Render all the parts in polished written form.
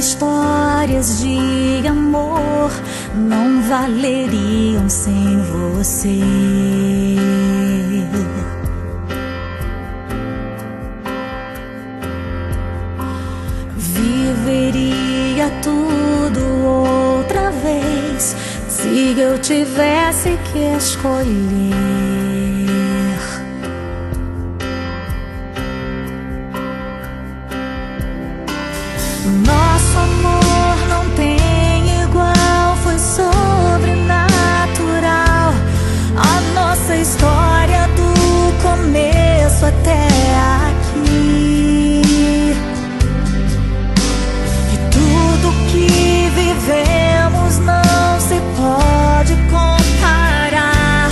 histórias de amor não valeriam sem você. Viveria tudo outra vez se eu tivesse que escolher. Nosso amor não tem igual, foi sobrenatural. A nossa história do começo até aqui, e tudo que vivemos não se pode comparar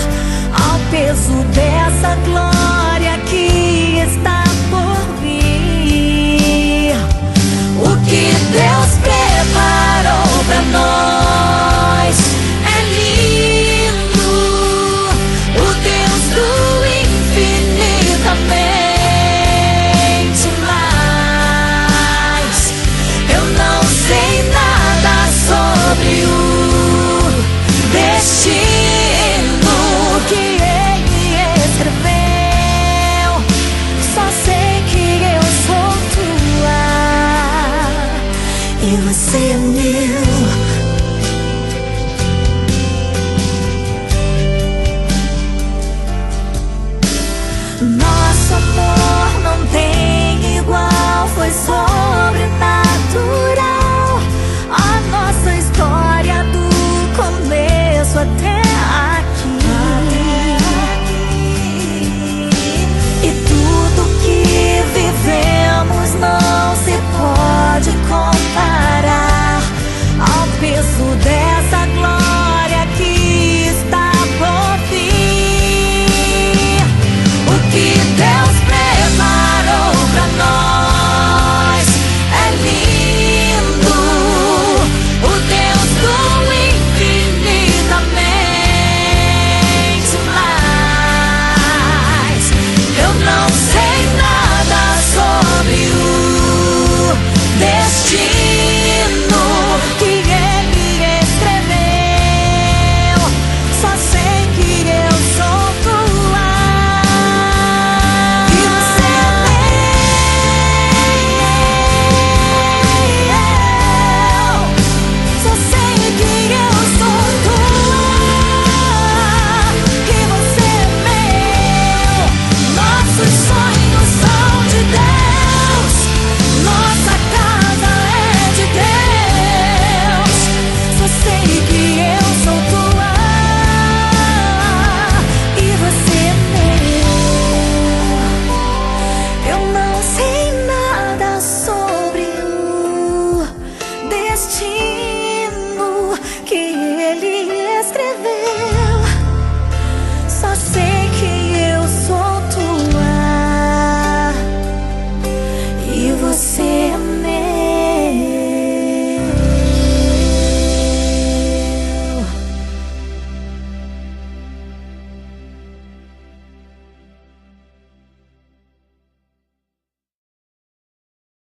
ao peso dessa glória que está por vir. O que Deus preparou pra nós é lindo. O Deus do infinitamente mais. Eu não sei nada sobre o destino que Ele escreveu. Só sei que eu sou tua e você é meu.